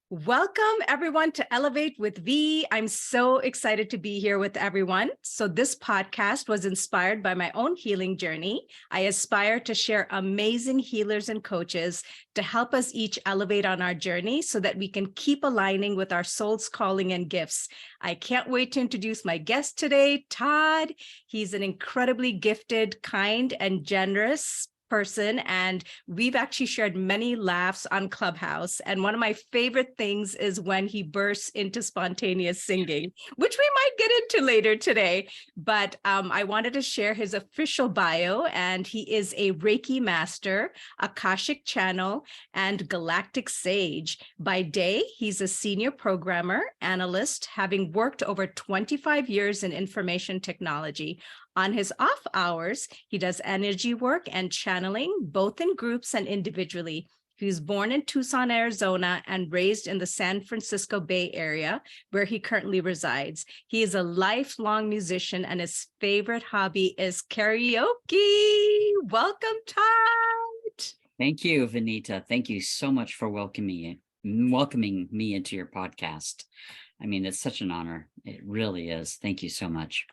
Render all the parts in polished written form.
Welcome everyone to Elevate with V. I'm so excited to be here with everyone. So this podcast was inspired by my own healing journey. I aspire to share amazing healers and coaches to help us each elevate on our journey so that we can keep aligning with our soul's calling and gifts. I can't wait to introduce my guest today, Todd. He's an incredibly gifted, kind, and generous person, and we've actually shared many laughs on Clubhouse. And one of my favorite things is when he bursts into spontaneous singing, which we might get into later today. But I wanted to share his official bio, and he is a Reiki Master, Akashic Channel, and Galactic Sage. By day, he's a senior programmer, analyst, having worked over 25 years in information technology. On his off hours, he does energy work and channeling, both in groups and individually. He was born in Tucson, Arizona, and raised in the San Francisco Bay Area, where he currently resides. He is a lifelong musician, and his favorite hobby is karaoke. Welcome, Todd. Thank you, Vanita. Thank you so much for welcoming me into your podcast. I mean, it's such an honor. It really is. Thank you so much.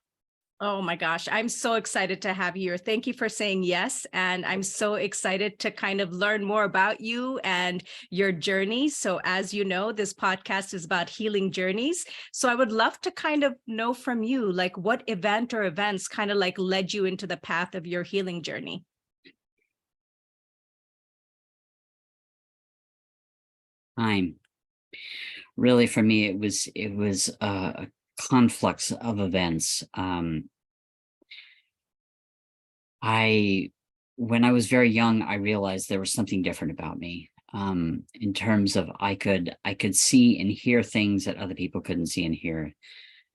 Oh my gosh, I'm so excited to have you here. Thank you for saying yes. And I'm so excited to kind of learn more about you and your journey. So as you know, this podcast is about healing journeys. So I would love to kind of know from you, like what event or events kind of like led you into the path of your healing journey? Time. Really, for me, it was a conflux of events. When I was very young, I realized there was something different about me. In terms of I could see and hear things that other people couldn't see and hear.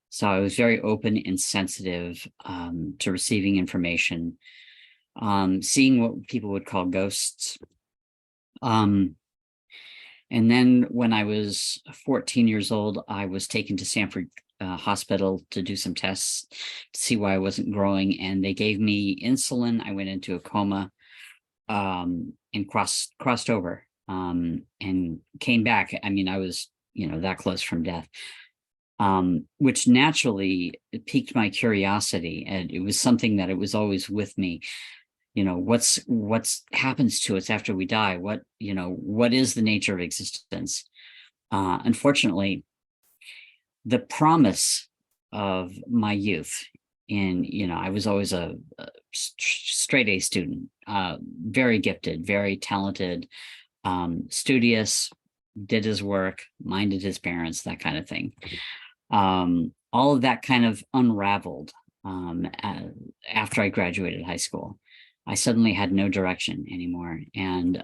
So I was very open and sensitive to receiving information, seeing what people would call ghosts. And then when I was 14 years old, I was taken to Sanford Hospital to do some tests to see why I wasn't growing. And they gave me insulin. I went into a coma and crossed over and came back. I mean, I was, that close from death, which naturally piqued my curiosity. And it was something that it was always with me. What's happens to us after we die? What is the nature of existence? Unfortunately, the promise of my youth I was always a straight A student, very gifted, very talented, studious, did his work, minded his parents, that kind of thing. All of that kind of unraveled after I graduated high school. I suddenly had no direction anymore. And,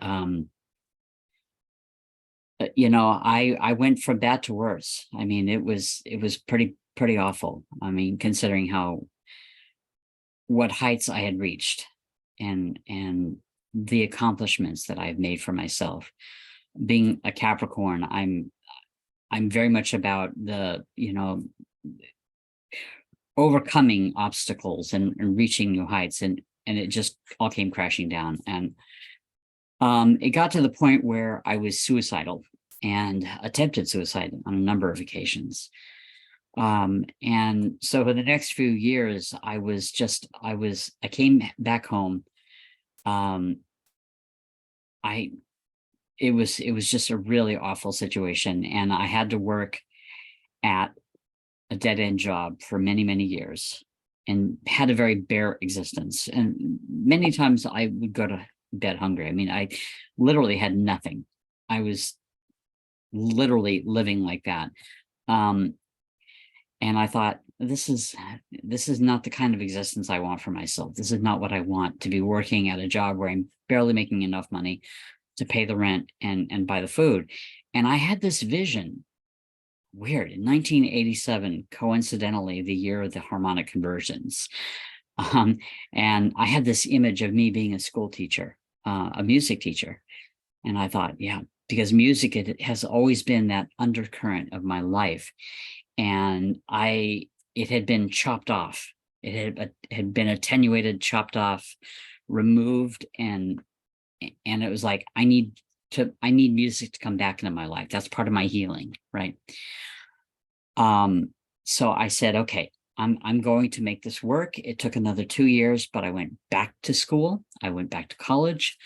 I went from bad to worse. I mean, it was pretty awful. I mean, considering what heights I had reached and the accomplishments that I've made for myself. Being a Capricorn, I'm very much about overcoming obstacles and reaching new heights, and it just all came crashing down. And it got to the point where I was suicidal and attempted suicide on a number of occasions. And so for the next few years, I came back home. It was just a really awful situation. And I had to work at a dead-end job for many, many years and had a very bare existence. And many times I would go to bed hungry. I mean, I literally had nothing. I was literally living like that. And I thought, this is not the kind of existence I want for myself. This is not what I want, to be working at a job where I'm barely making enough money to pay the rent and buy the food. And I had this vision. Weird. In 1987, coincidentally, the year of the harmonic conversions. And I had this image of me being a school teacher, a music teacher. And I thought, yeah, because music, it has always been that undercurrent of my life. And it had been chopped off. It had been attenuated, chopped off, removed. And it was like, I need I need music to come back into my life. That's part of my healing, right? So I said, okay, I'm going to make this work. It took another 2 years, but I went back to school. I went back to college,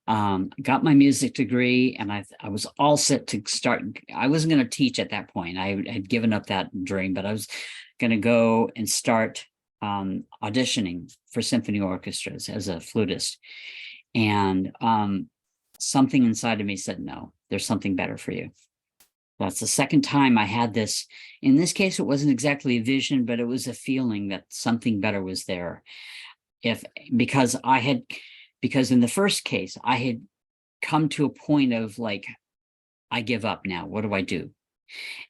got my music degree, and I was all set to start. I wasn't going to teach at that point. I had given up that dream, but I was going to go and start auditioning for symphony orchestras as a flutist. And something inside of me said, no, there's something better for you. That's the second time I had this. In this case, it wasn't exactly a vision, but it was a feeling that something better was there. Because in the first case, I had come to a point of like, I give up now. What do I do?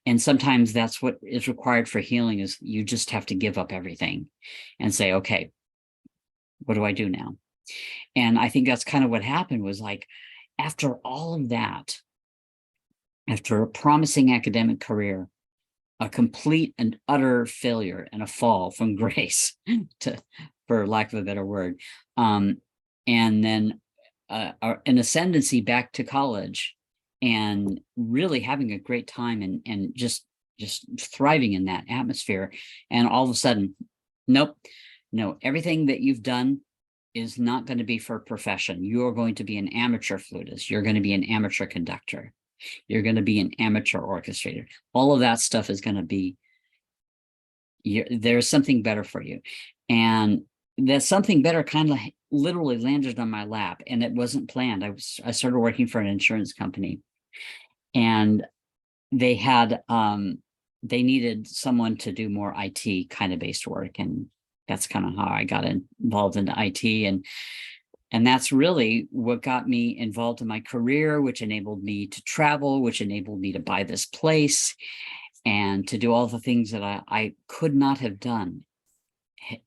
And sometimes that's what is required for healing, is you just have to give up everything and say, okay, what do I do now? And I think that's kind of what happened, was like, after all of that, after a promising academic career, a complete and utter failure and a fall from grace, for lack of a better word, and then an ascendancy back to college, and really having a great time and just thriving in that atmosphere. And all of a sudden, nope, no, everything that you've done is not going to be for a profession. You're going to be an amateur flutist. You're going to be an amateur conductor. You're going to be an amateur orchestrator. All of that stuff is going to be, there's something better for you. And that something better kind of literally landed on my lap, and it wasn't planned. I started working for an insurance company, and they had, they needed someone to do more IT kind of based work. And that's kind of how I got involved into IT. And that's really what got me involved in my career, which enabled me to travel, which enabled me to buy this place and to do all the things that I could not have done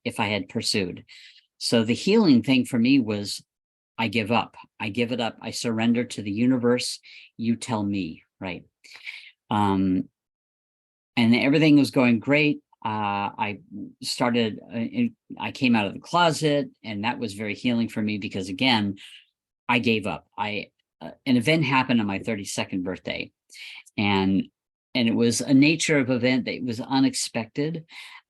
if I had pursued. So the healing thing for me was, I give up. I give it up. I surrender to the universe. You tell me, right? And everything was going great. I came out of the closet, and that was very healing for me, because again, I gave up. An event happened on my 32nd birthday, and it was a nature of event that was unexpected.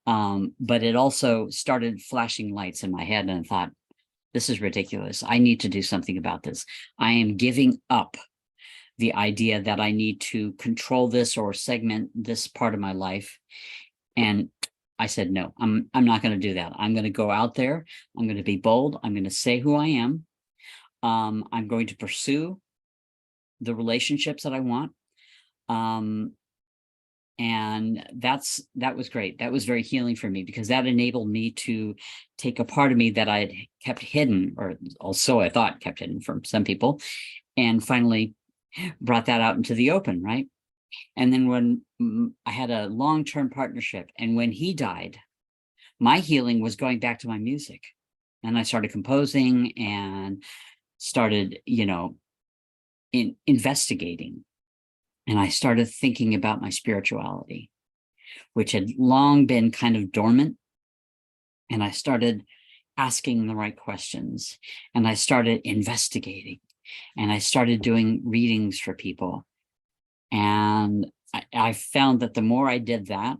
But it also started flashing lights in my head, and I thought, this is ridiculous. I need to do something about this. I am giving up the idea that I need to control this or segment this part of my life. And I said, no, I'm not going to do that. I'm going to go out there. I'm going to be bold. I'm going to say who I am. I'm going to pursue the relationships that I want. And that was great. That was very healing for me, because that enabled me to take a part of me that I had kept hidden, or also I thought kept hidden from some people, and finally brought that out into the open, right? And then when I had a long-term partnership, and when he died, my healing was going back to my music. And I started composing and started, investigating. And I started thinking about my spirituality, which had long been kind of dormant. And I started asking the right questions, and I started investigating, and I started doing readings for people. And I found that the more I did that,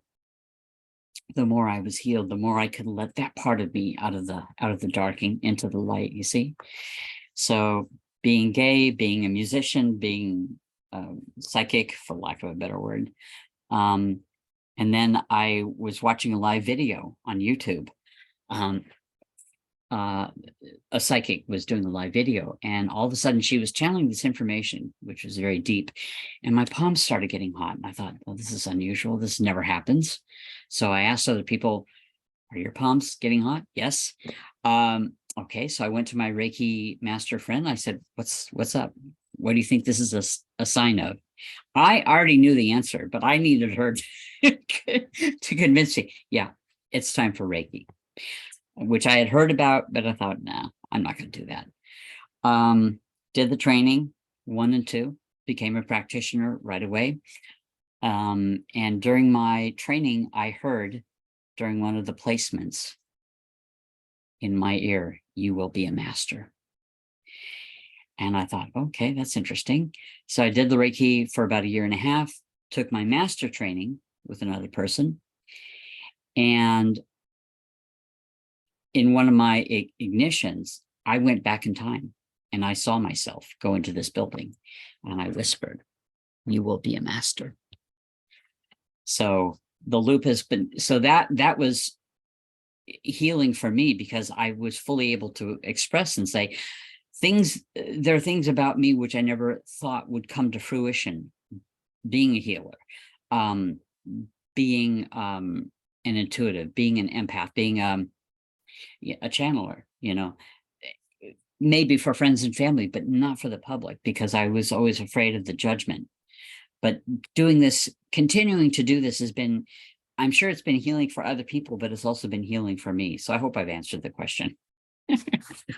the more I was healed, the more I could let that part of me out of the dark into the light, you see? So being gay, being a musician, being psychic, for lack of a better word. And then I was watching a live video on YouTube. A psychic was doing a live video, and all of a sudden she was channeling this information, which was very deep, and my palms started getting hot. And I thought, well, this is unusual. This never happens. So I asked other people, are your palms getting hot? Yes. Okay. So I went to my Reiki Master friend. I said, what's up? What do you think this is a sign of? I already knew the answer, but I needed her to convince me. Yeah, it's time for Reiki, which I had heard about, but I thought, nah, I'm not going to do that. Did the training 1 and 2, became a practitioner right away. And during my training, I heard during one of the placements in my ear, you will be a master. And I thought, okay, that's interesting. So I did the Reiki for about a year and a half, took my master training with another person. And in one of my ignitions, I went back in time and I saw myself go into this building and I whispered, "You will be a master." So the loop has been, so that was healing for me, because I was fully able to express and say there are things about me which I never thought would come to fruition. Being a healer, um, being an intuitive, being an empath, being a channeler, maybe for friends and family, but not for the public, because I was always afraid of the judgment. But doing this, continuing to do this, has been, I'm sure it's been healing for other people, but it's also been healing for me. So I hope I've answered the question.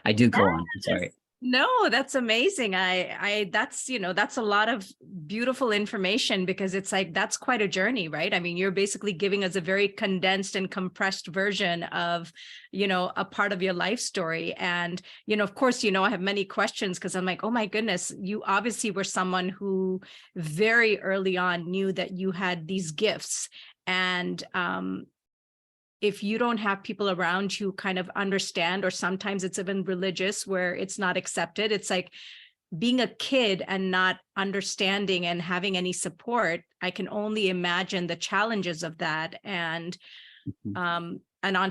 I do go on. I'm sorry. No, that's amazing. That's, that's a lot of beautiful information, because it's like, that's quite a journey, right? I mean, you're basically giving us a very condensed and compressed version of, a part of your life story. And, of course, I have many questions, because I'm like, oh my goodness, you obviously were someone who very early on knew that you had these gifts. And, if you don't have people around you kind of understand, or sometimes it's even religious where it's not accepted, it's like being a kid and not understanding and having any support. I can only imagine the challenges of that. And on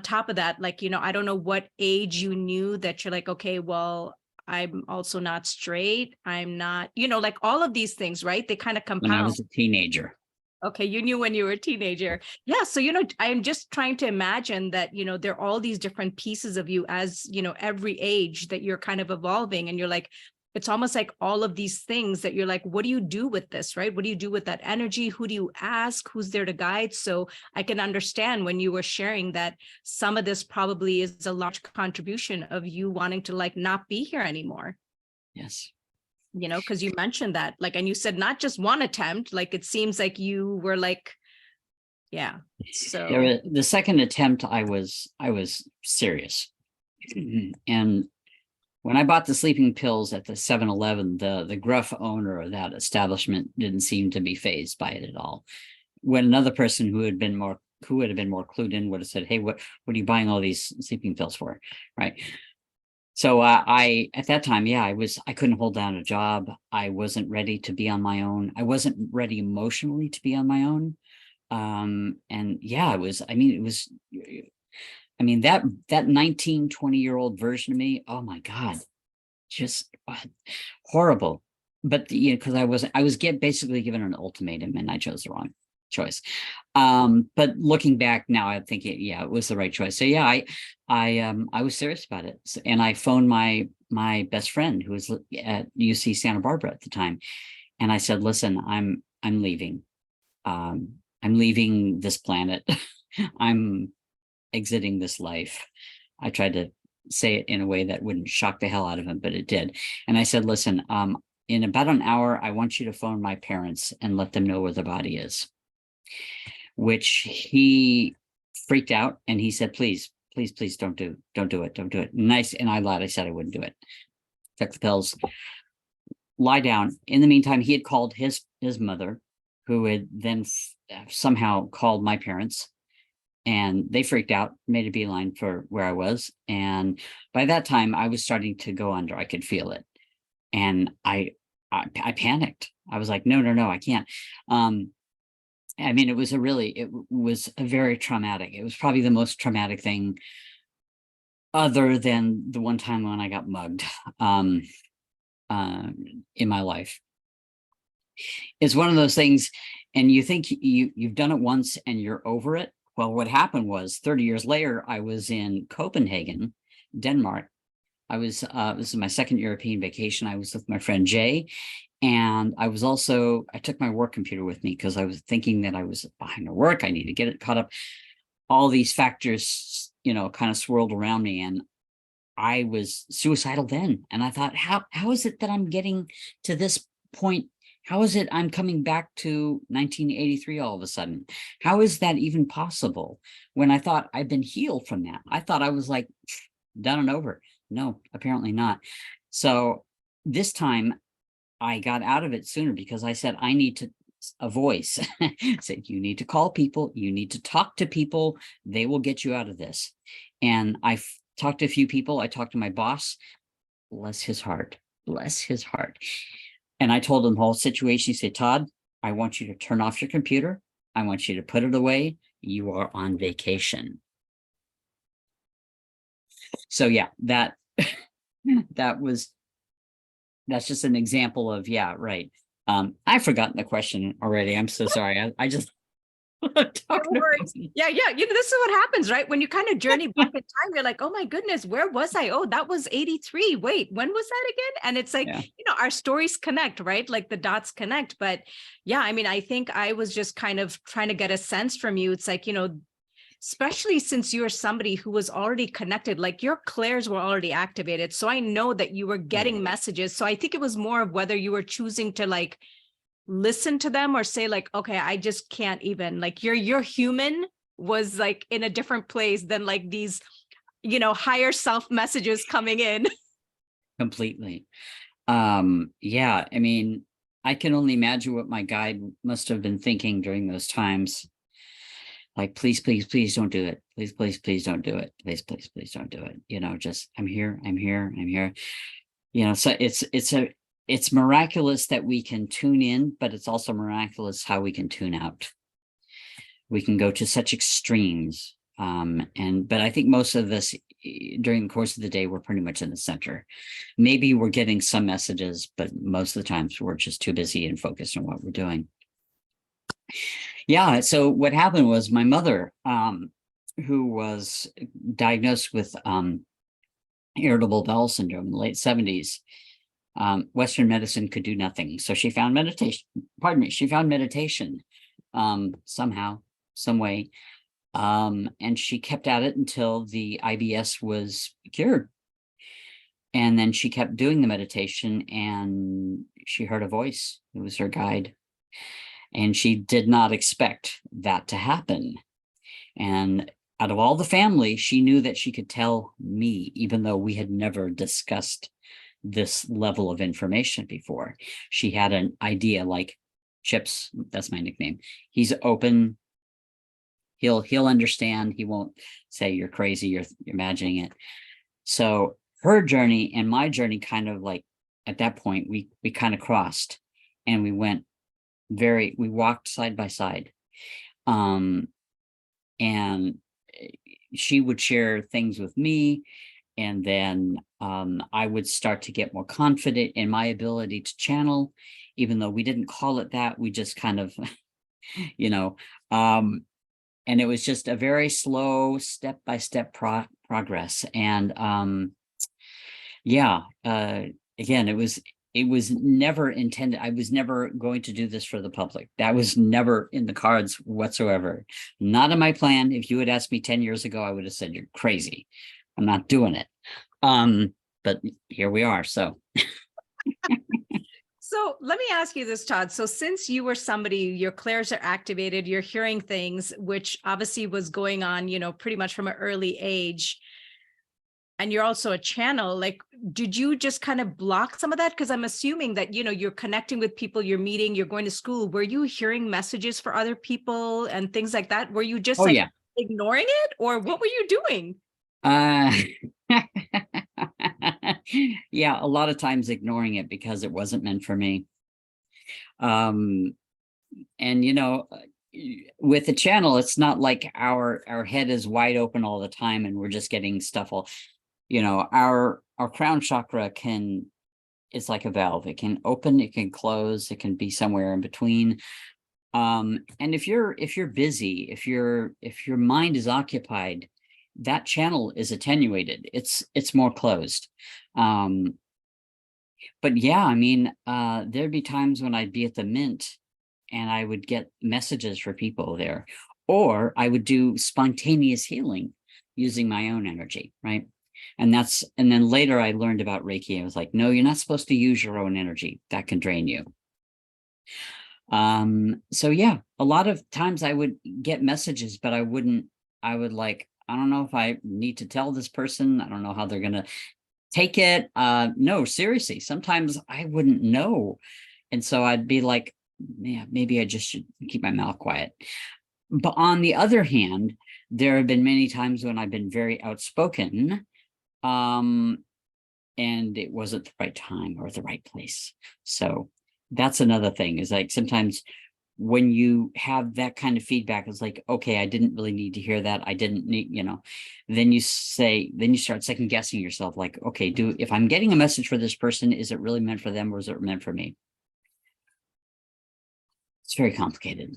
top of that, like, I don't know what age you knew that you're like, okay, well, I'm also not straight. I'm not, like all of these things, right? They kind of compound. When I was a teenager. Okay, you knew when you were a teenager. Yeah, so I'm just trying to imagine that, there are all these different pieces of you as, every age that you're kind of evolving, and you're like, it's almost like all of these things that you're like, what do you do with this, right? What do you do with that energy? Who do you ask? Who's there to guide? So I can understand when you were sharing that some of this probably is a large contribution of you wanting to like not be here anymore. Yes. Because you mentioned that, like, and you said not just one attempt, like, it seems like you were like, yeah. So the second attempt, I was serious. And when I bought the sleeping pills at the 7-Eleven, the gruff owner of that establishment didn't seem to be fazed by it at all. When another person who would have been more clued in would have said, "Hey, what are you buying all these sleeping pills for?" Right. So I, at that time, I couldn't hold down a job. I wasn't ready to be on my own. I wasn't ready emotionally to be on my own. And yeah, it was that 19, 20-year-old version of me, oh my God, just horrible. But because I was basically given an ultimatum, and I chose the wrong choice. But looking back now, I think it was the right choice. So yeah, I was serious about it. And I phoned my best friend, who was at UC Santa Barbara at the time. And I said, "Listen, I'm leaving. I'm leaving this planet. I'm exiting this life." I tried to say it in a way that wouldn't shock the hell out of him, but it did. And I said, "Listen, in about an hour, I want you to phone my parents and let them know where the body is." Which he freaked out, and he said, "Please, please, please don't do it. And I lied. I said I wouldn't do it. Took the pills, lie down. In the meantime, he had called his mother, who had then somehow called my parents, and they freaked out, made a beeline for where I was. And by that time, I was starting to go under. I could feel it. And I panicked. I was like, no, I can't. I mean, it was a very traumatic. It was probably the most traumatic thing, other than the one time when I got mugged in my life. It's one of those things, and you think you've done it once and you're over it. Well, what happened was 30 years later, I was in Copenhagen, Denmark. This is my second European vacation. I was with my friend Jay. And I took my work computer with me, because I was thinking that I was behind the work. I need to get it caught up. All these factors, kind of swirled around me, and I was suicidal then. And I thought, how is it that I'm getting to this point? How is it I'm coming back to 1983 all of a sudden? How is that even possible, when I thought I'd been healed from that? I thought I was like done and over. No, apparently not. So this time I got out of it sooner because I said, I need to, a voice said, you need to call people, you need to talk to people, they will get you out of this. And I talked to a few people. I talked to my boss, bless his heart, bless his heart. And I told him the whole situation. He said, Todd, I want you to turn off your computer. I want you to put it away. You are on vacation. So yeah, that's just an example of, yeah, right. I've forgotten the question already. I'm so sorry. I just No worries. Yeah, yeah. This is what happens, right? When you kind of journey back in time, you're like, oh my goodness, where was I? Oh, that was 83. Wait, when was that again? And it's like, Yeah. our stories connect, right? Like the dots connect. But yeah, I mean, I think I was just kind of trying to get a sense from you. It's like, especially since you're somebody who was already connected, like your clairs were already activated. So I know that you were getting messages. So I think it was more of whether you were choosing to like listen to them or say like, okay, I just can't even, like your human was like in a different place than like these, higher self messages coming in. Completely. Yeah, I mean, I can only imagine what my guide must have been thinking during those times. Like, please, please, please don't do it. Please, please, please don't do it. Please, please, please don't do it. Just I'm here, I'm here, I'm here. So it's miraculous that we can tune in, but it's also miraculous how we can tune out. We can go to such extremes. But I think most of this during the course of the day, we're pretty much in the center. Maybe we're getting some messages, but most of the times we're just too busy and focused on what we're doing. Yeah. So what happened was my mother, who was diagnosed with irritable bowel syndrome in the late 70s, Western medicine could do nothing. So she found meditation, she found meditation somehow, some way. And she kept at it until the IBS was cured. And then she kept doing the meditation and she heard a voice. It was her guide. And she did not expect that to happen. And out of all the family, she knew that she could tell me, even though we had never discussed this level of information before. She had an idea like Chips, that's my nickname. He's open. He'll understand. He won't say you're crazy, you're imagining it. So her journey and my journey kind of like at that point, we kind of crossed and we walked side by side. And she would share things with me. And then I would start to get more confident in my ability to channel, even though we didn't call it that. We just kind of, and it was just a very slow step-by-step progress. And again, it was never intended. I was never going to do this for the public. That was never in the cards whatsoever. Not in my plan. If you had asked me 10 years ago, I would have said, you're crazy. I'm not doing it. But here we are. So. So let me ask you this, Todd. So since you were somebody, your clairs are activated, you're hearing things, which obviously was going on, pretty much from an early age. And you're also a channel, like, did you just kind of block some of that? Because I'm assuming that, you're connecting with people, you're meeting, you're going to school. Were you hearing messages for other people and things like that? Were you just ignoring it, or what were you doing? Yeah, a lot of times ignoring it because it wasn't meant for me. And with the channel, it's not like our head is wide open all the time and we're just getting stuff all, our crown chakra it's like a valve. It can open, it can close, it can be somewhere in between. And if you're busy, if your mind is occupied, that channel is attenuated. It's more closed. But yeah, I mean, there'd be times when I'd be at the Mint and I would get messages for people there, or I would do spontaneous healing using my own energy, right? And then later I learned about Reiki. I was like, no, you're not supposed to use your own energy. That can drain you. So yeah, a lot of times I would get messages, but I would like, I don't know if I need to tell this person. I don't know how they're going to take it. No, seriously, sometimes I wouldn't know. And so I'd be like, yeah, maybe I just should keep my mouth quiet. But on the other hand, there have been many times when I've been very outspoken, and it wasn't the right time or the right place. So that's another thing, is like sometimes when you have that kind of feedback, it's like, okay, I didn't really need to hear that. I didn't need, then you start second guessing yourself, like, okay, if I'm getting a message for this person, is it really meant for them, or is it meant for me? It's very complicated.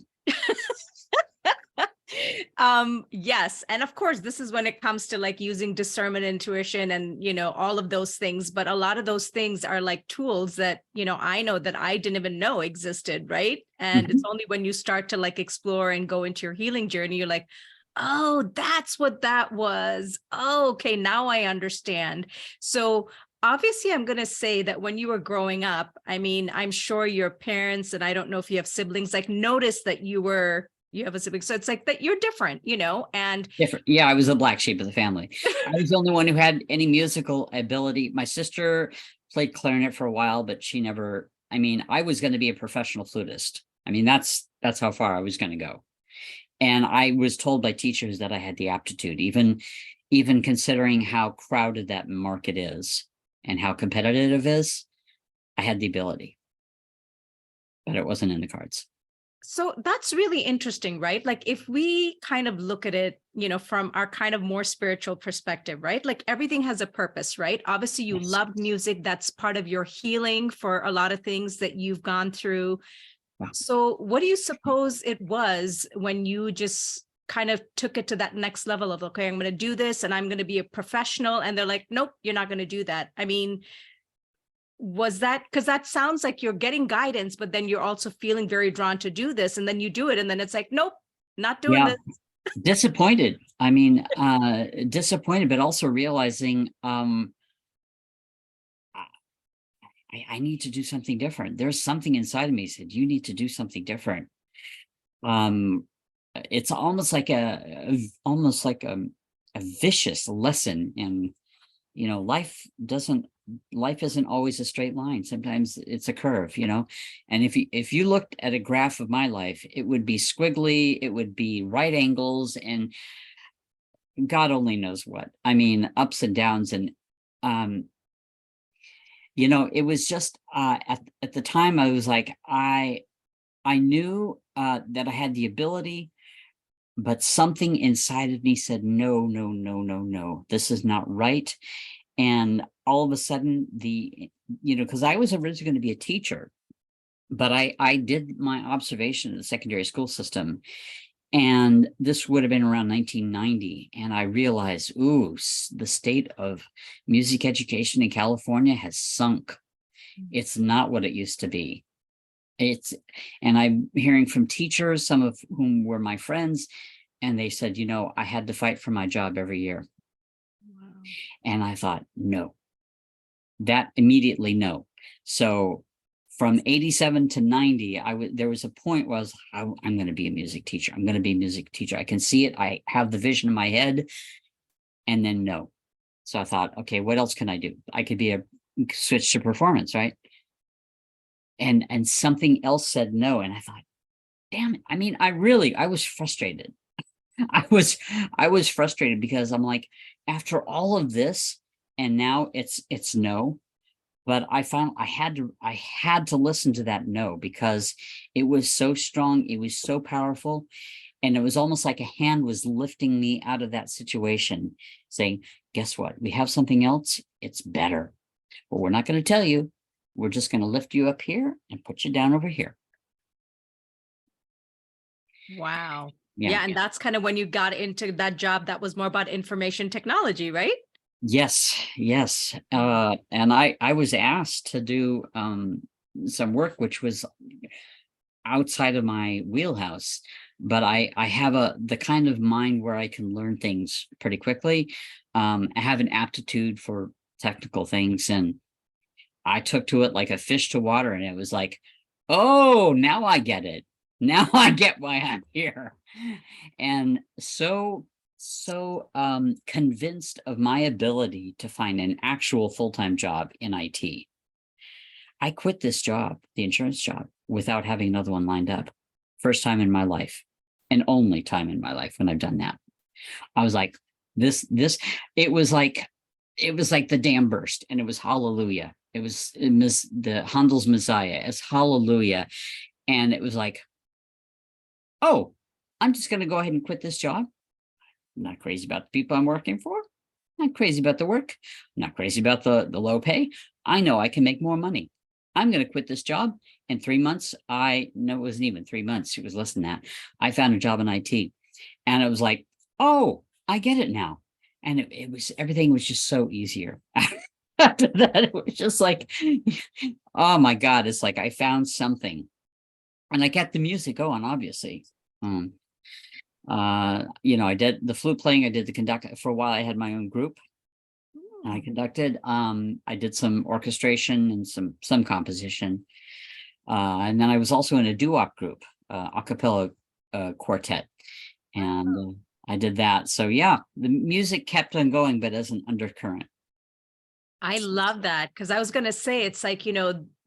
Yes, and of course this is when it comes to like using discernment, intuition, and all of those things, but a lot of those things are like tools that I know that I didn't even know existed, right? And it's only when you start to like explore and go into your healing journey, you're like, oh, that's what that was. Oh, okay, now I understand. So obviously, I'm going to say that when you were growing up, I mean, I'm sure your parents, and I don't know if you have siblings, like noticed that you have a sibling. So it's like that you're different, and different. Yeah, I was the black sheep of the family. I was the only one who had any musical ability. My sister played clarinet for a while, but she never, I mean, I was going to be a professional flutist. I mean, that's how far I was going to go. And I was told by teachers that I had the aptitude, even considering how crowded that market is and how competitive it is. I had the ability, but it wasn't in the cards. so that's really interesting, right? Like if we kind of look at it, from our kind of more spiritual perspective, right? Like everything has a purpose, right? Obviously, you Yes. love music. That's part of your healing for a lot of things that you've gone through. Wow. So what do you suppose it was when you just kind of took it to that next level of, okay, I'm going to do this and I'm going to be a professional. And they're like, nope, you're not going to do that. I mean, was that, because that sounds like you're getting guidance, but then you're also feeling very drawn to do this, and then you do it, and then it's like, nope, not doing this. Disappointed. I mean, disappointed, but also realizing I need to do something different. There's something inside of me said, you need to do something different. It's almost like a vicious lesson. And life isn't always a straight line. Sometimes it's a curve, and if you looked at a graph of my life, it would be squiggly, it would be right angles, and God only knows what. I mean, ups and downs. And it was just at the time I was like, I knew that I had the ability, but something inside of me said, no, no, no, no, no, this is not right. And all of a sudden, because I was originally going to be a teacher, but I did my observation in the secondary school system, and this would have been around 1990. And I realized, ooh, the state of music education in California has sunk. It's not what it used to be. And I'm hearing from teachers, some of whom were my friends, and they said, I had to fight for my job every year. Wow. And I thought, no, that immediately, no. So from 87 to 90, there was a point where I'm going to be a music teacher. I'm going to be a music teacher. I can see it. I have the vision in my head. And then no. So I thought, okay, what else can I do? I could switch to performance, right? And something else said no. And I thought, damn it. I mean, I was frustrated. I was frustrated because I'm like, after all of this, and now it's no. But I found I had to listen to that no, because it was so strong, it was so powerful, and it was almost like a hand was lifting me out of that situation, saying, guess what? We have something else, it's better. But we're not going to tell you. We're just going to lift you up here and put you down over here. Wow. Yeah. Yeah. And that's kind of when you got into that job that was more about information technology, right? Yes. And I was asked to do some work which was outside of my wheelhouse, but I have the kind of mind where I can learn things pretty quickly. I have an aptitude for technical things, and I took to it like a fish to water, and it was like, oh, now I get it. Now I get why I'm here. And so so convinced of my ability to find an actual full-time job in IT. I quit this job, the insurance job, without having another one lined up. First time in my life, and only time in my life when I've done that. I was like, it was like the dam burst, and it was hallelujah. It was the Handel's Messiah. It's hallelujah. And it was like, oh, I'm just going to go ahead and quit this job. I'm not crazy about the people I'm working for. I'm not crazy about the work. I'm not crazy about the low pay. I know I can make more money. I'm going to quit this job. In 3 months, it wasn't even 3 months. It was less than that. I found a job in IT, and it was like, oh, I get it now. And everything was just so easier. After that, it was just like, oh my God, it's like I found something. And I kept the music going, obviously. I did the flute playing, I did the conduct for a while. I had my own group. I conducted. I did some orchestration and some composition. And then I was also in a doo-wop group, a cappella quartet. And I did that. So yeah, the music kept on going, but as an undercurrent. I love that, because I was going to say, it's like,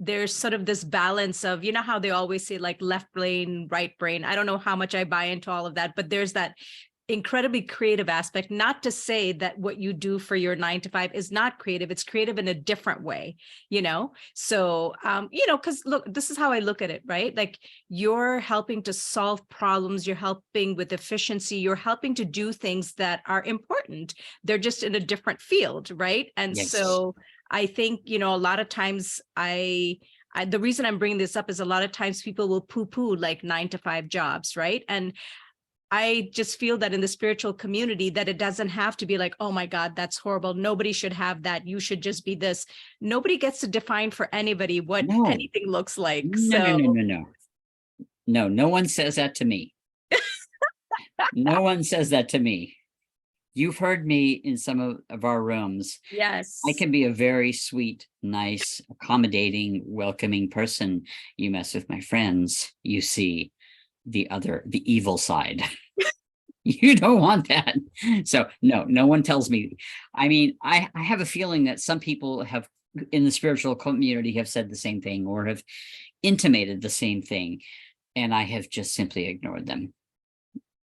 there's sort of this balance of, how they always say like left brain, right brain. I don't know how much I buy into all of that, but there's that incredibly creative aspect. Not to say that what you do for your 9 to 5 is not creative. It's creative in a different way, So, because look, this is how I look at it, right? Like, you're helping to solve problems. You're helping with efficiency. You're helping to do things that are important. They're just in a different field, right? And Yes. so I think, a lot of times the reason I'm bringing this up is a lot of times people will poo-poo like 9 to 5 jobs, right? And I just feel that in the spiritual community, that it doesn't have to be like, oh my God, that's horrible. Nobody should have that. You should just be this. Nobody gets to define for anybody what anything looks like. No one says that to me. No one says that to me. You've heard me in some of our rooms. Yes. I can be a very sweet, nice, accommodating, welcoming person. You mess with my friends, you see the evil side. You don't want that. So no one tells me. I mean, I have a feeling that some people have in the spiritual community have said the same thing or have intimated the same thing, and I have just simply ignored them.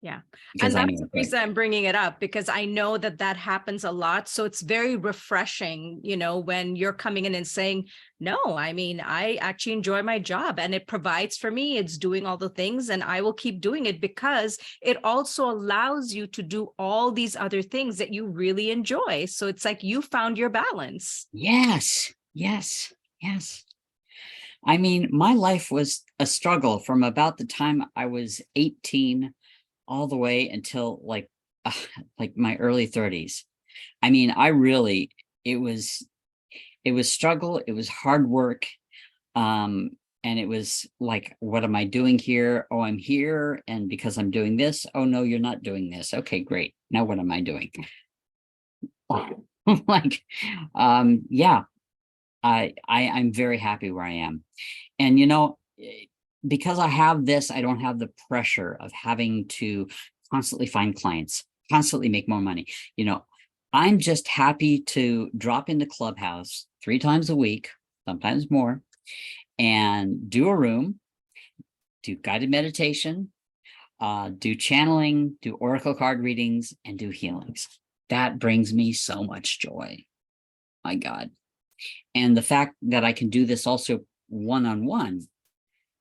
Yeah. Because And that's the reason I'm bringing it up, because I know that happens a lot. So it's very refreshing, when you're coming in and saying, no, I mean, I actually enjoy my job and it provides for me. It's doing all the things and I will keep doing it, because it also allows you to do all these other things that you really enjoy. So it's like you found your balance. Yes. I mean, my life was a struggle from about the time I was 18 all the way until like my early 30s. I mean, it was struggle. It was hard work. And it was like, what am I doing here? Oh, I'm here. And because I'm doing this, oh no, you're not doing this. Okay, great. Now what am I doing? Like, yeah, I'm very happy where I am. And, because I have this, I don't have the pressure of having to constantly find clients, constantly make more money. I'm just happy to drop into Clubhouse 3 times a week, sometimes more, and do a room, do guided meditation, do channeling, do oracle card readings, and do healings. That brings me so much joy. My God. And the fact that I can do this also one-on-one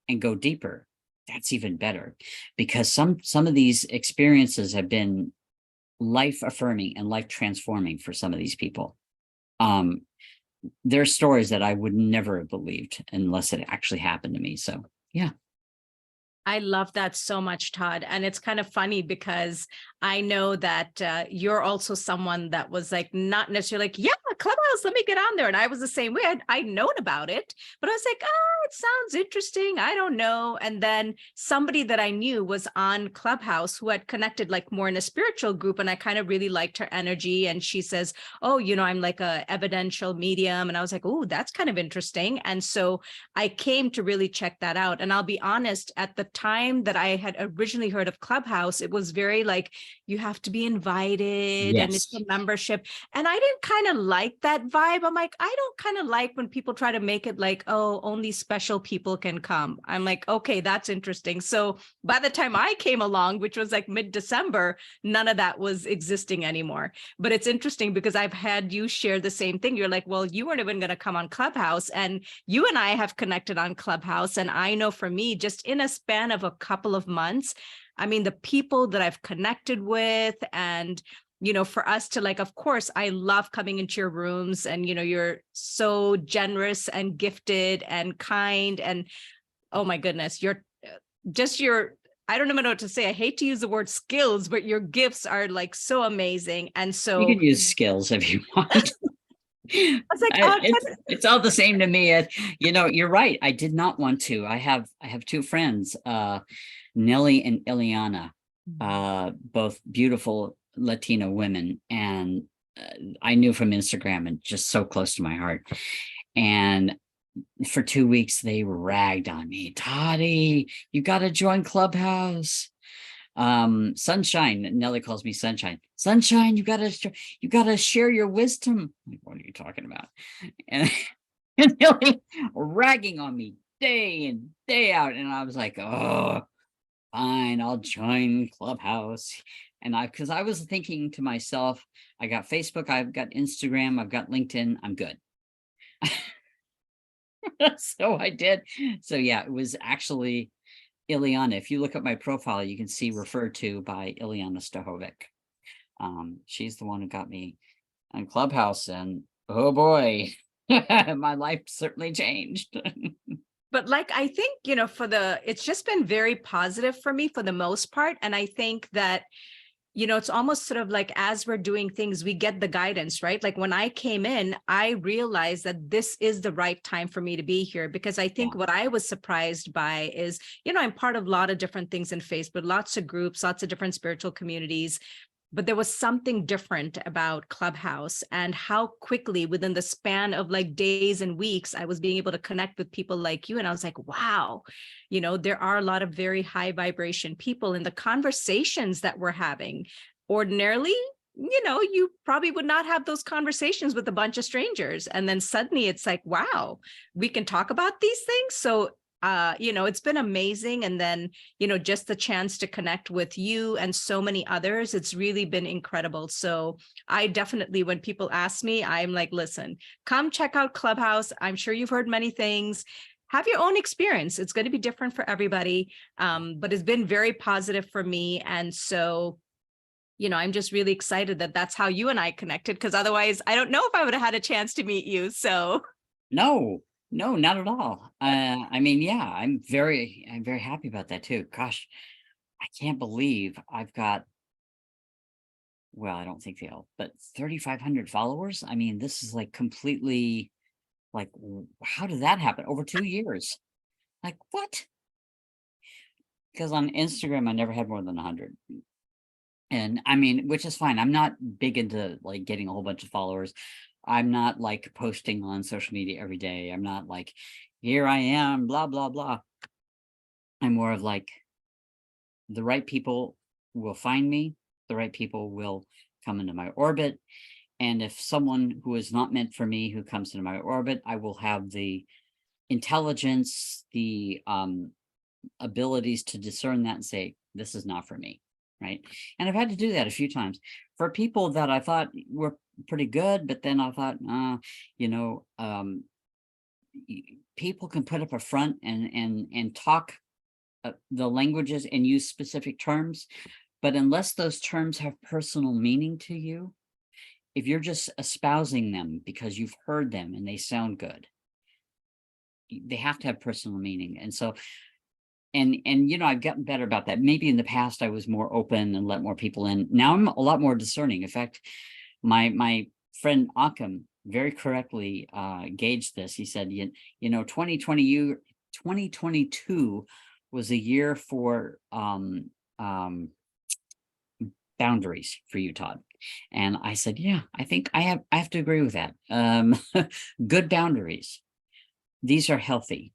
and go deeper, that's even better, because some of these experiences have been life affirming and life transforming for some of these people. There's stories that I would never have believed unless it actually happened to me. So yeah. I love that so much, Todd. And it's kind of funny because I know that you're also someone that was like, not necessarily like, yeah, Clubhouse, let me get on there. And I was the same way. I'd known about it, but I was like, oh, it sounds interesting. I don't know. And then somebody that I knew was on Clubhouse who had connected like more in a spiritual group. And I kind of really liked her energy. And she says, oh, I'm like a evidential medium. And I was like, oh, that's kind of interesting. And so I came to really check that out. And I'll be honest, at the time that I had originally heard of Clubhouse, it was very like, you have to be invited and it's Yes. a membership. And I didn't kind of like that vibe. I'm like, I don't kind of like when people try to make it like, oh, only special people can come. I'm like, okay, that's interesting. So by the time I came along, which was like mid-December, none of that was existing anymore. But it's interesting because I've had you share the same thing. You're like, well, you weren't even going to come on Clubhouse. And you and I have connected on Clubhouse. And I know for me, just in a span of a couple of months, I mean, the people that I've connected with and for us to like, of course, I love coming into your rooms and, you're so generous and gifted and kind. And oh my goodness, I don't even know what to say. I hate to use the word skills, but your gifts are like so amazing. And You so can use skills if you want. I was like, oh, It's all the same to me. You're right. I did not want to. I have two friends, Nellie and Ileana, both beautiful Latino women, and I knew from Instagram and just so close to my heart. And for 2 weeks, they ragged on me. Toddy, you got to join Clubhouse. Sunshine, Nellie calls me Sunshine. Sunshine, you gotta share your wisdom. Like, what are you talking about? And, and Nellie ragging on me day in, day out. And I was like, oh, fine, I'll join Clubhouse. And because I was thinking to myself, I got Facebook, I've got Instagram, I've got LinkedIn, I'm good. So I did. So yeah, it was actually Ileana. If you look at my profile, you can see referred to by Ileana Stahovic. She's the one who got me on Clubhouse, and oh boy, my life certainly changed. but like, I think, it's just been very positive for me for the most part. And I think that it's almost sort of like as we're doing things, we get the guidance, right? Like when I came in, I realized that this is the right time for me to be here because I think what I was surprised by is, I'm part of a lot of different things in Facebook, lots of groups, lots of different spiritual communities. But there was something different about Clubhouse and how quickly within the span of like days and weeks, I was being able to connect with people like you. And I was like, wow, there are a lot of very high vibration people in the conversations that we're having. Ordinarily, you probably would not have those conversations with a bunch of strangers. And then suddenly it's like, wow, we can talk about these things. So it's been amazing. And then, just the chance to connect with you and so many others, it's really been incredible. So I definitely, when people ask me, I'm like, listen, come check out Clubhouse. I'm sure you've heard many things. Have your own experience. It's going to be different for everybody. But it's been very positive for me. And so, I'm just really excited that that's how you and I connected, because otherwise I don't know if I would have had a chance to meet you. So No, not at all. I mean, yeah, I'm very happy about that too. Gosh, I can't believe I've got, well, I don't think they all, but 3,500 followers. I mean, this is like completely like, how did that happen over 2 years? Like what? Because on Instagram, I never had more than 100. And I mean, which is fine. I'm not big into like getting a whole bunch of followers. I'm not like posting on social media every day. I'm not like, here I am, blah, blah, blah. I'm more of like, the right people will find me. The right people will come into my orbit. And if someone who is not meant for me, who comes into my orbit, I will have the intelligence, the abilities to discern that and say, this is not for me. Right. And I've had to do that a few times for people that I thought were pretty good, but then I thought, people can put up a front and talk the languages and use specific terms, but unless those terms have personal meaning to you, if you're just espousing them because you've heard them and they sound good, they have to have personal meaning. And so and I've gotten better about that. Maybe in the past I was more open and let more people in. Now I'm a lot more discerning. In fact, my friend Akam very correctly gauged this. He said, you know, 2022 was a year for boundaries for you, Todd. And I said, yeah, I think I have to agree with that. Good boundaries. These are healthy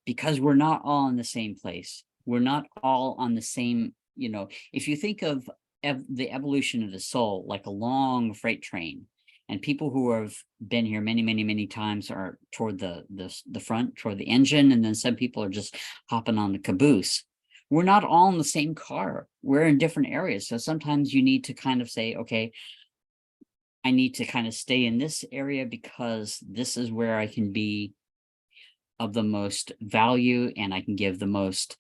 because we're not all in the same place. We're not all on the same, you know, if you think of the evolution of the soul like a long freight train, and people who have been here many, many, many times are toward the front, toward the engine, and then some people are just hopping on the caboose. We're not all in the same car. We're in different areas. So sometimes you need to kind of say, okay, I need to kind of stay in this area because this is where I can be of the most value, and I can give the most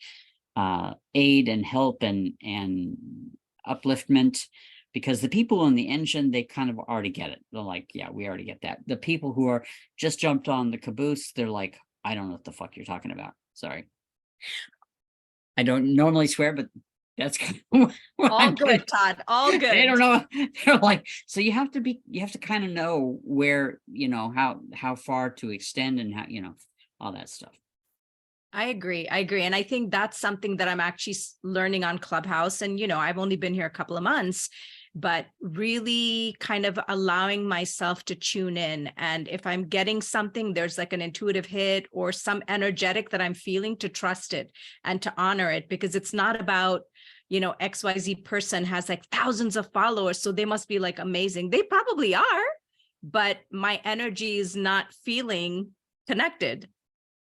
aid and help and upliftment, because the people in the engine, they kind of already get it. They're like, yeah, we already get that. The people who are just jumped on the caboose, they're like, I don't know what the fuck you're talking about. Sorry. I don't normally swear, but that's kind of what All I'm good, Todd. All good. They don't know. They're like, so you have to kind of know where, you know, how far to extend and how, you know, all that stuff. I agree. I agree. And I think that's something that I'm actually learning on Clubhouse. And, you know, I've only been here a couple of months, but really kind of allowing myself to tune in. And if I'm getting something, there's like an intuitive hit or some energetic that I'm feeling, to trust it and to honor it, because it's not about, you know, XYZ person has like thousands of followers, so they must be like amazing. They probably are, but my energy is not feeling connected